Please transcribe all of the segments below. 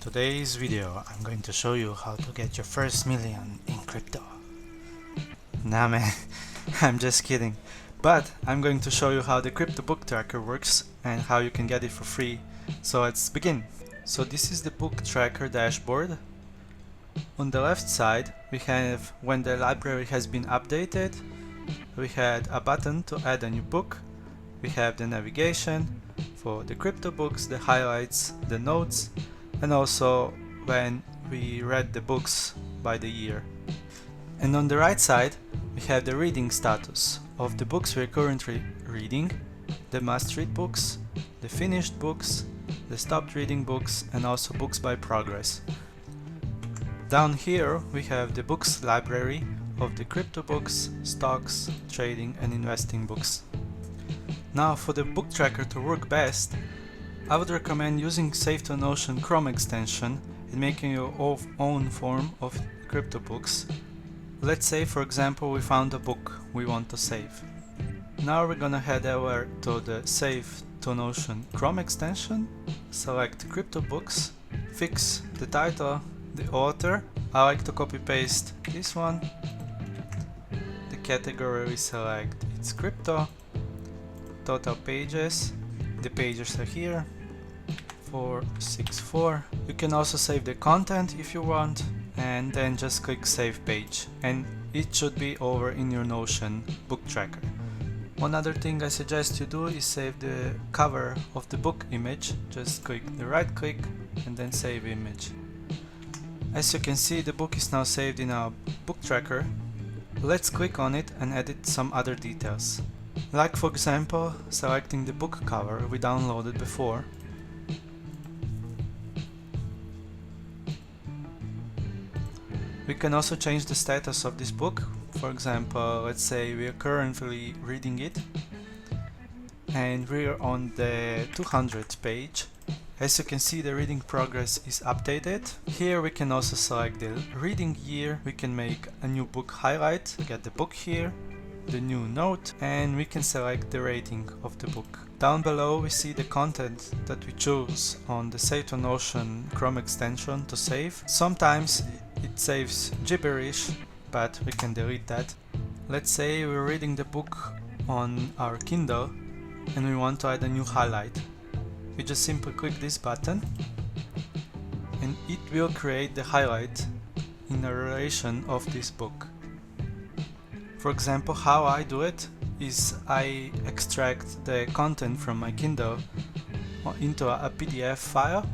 today's video, I'm going to show you how to get your first million in crypto. Nah man, I'm just kidding. But I'm going to show you how the crypto book tracker works and how you can get it for free. So let's begin. So this is the book tracker dashboard. On the left side we have when the library has been updated. We had a button to add a new book. We have the navigation for the crypto books, the highlights, the notes, and also when we read the books by the year. And on the right side we have the reading status of the books we're currently reading, the must-read books, the finished books, the stopped reading books, and also books by progress. Down here we have the books library of the crypto books, stocks, trading and investing books. Now for the book tracker to work best, I would recommend using Save to Notion Chrome extension and making your own form of crypto books. Let's say for example we found a book we want to save. Now we're gonna head over to the Save to Notion Chrome extension, select crypto books, fix the title, the author. I like to copy paste this one. The category we select it's crypto. Total pages, the pages are here, 464. You can also save the content if you want, and then just click save page and it should be over in your Notion book tracker. One other thing I suggest you do is save the cover of the book image. Just click the right click and then save image. As you can see, the book is now saved in our book tracker. Let's click on it and edit some other details. Like for example, selecting the book cover we downloaded before. We can also change the status of this book. For example, let's say we are currently reading it and we're on the 200th page. As you can see, the reading progress is updated. Here we can also select the reading year. We can make a new book highlight, get the book here, the new note, and we can select the rating of the book. Down below we see the content that we choose on the Save to Notion Chrome extension to save. Sometimes it saves gibberish, but we can delete that. Let's say we're reading the book on our Kindle and we want to add a new highlight. We just simply click this button and it will create the highlight in a relation of this book. For example, how I do it is I extract the content from my Kindle into a PDF file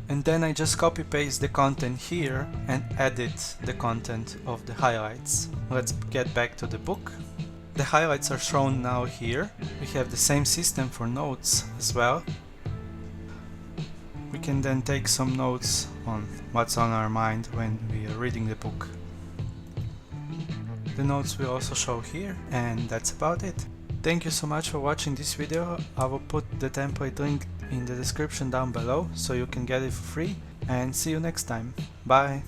and then I just copy paste the content here and edit the content of the highlights. Let's get back to the book. The highlights are shown now here. We have the same system for notes as well. We can then take some notes on what's on our mind when we are reading the book. The notes will also show here, and that's about it. Thank you so much for watching this video. I will put the template link in the description down below so you can get it for free, and see you next time. Bye!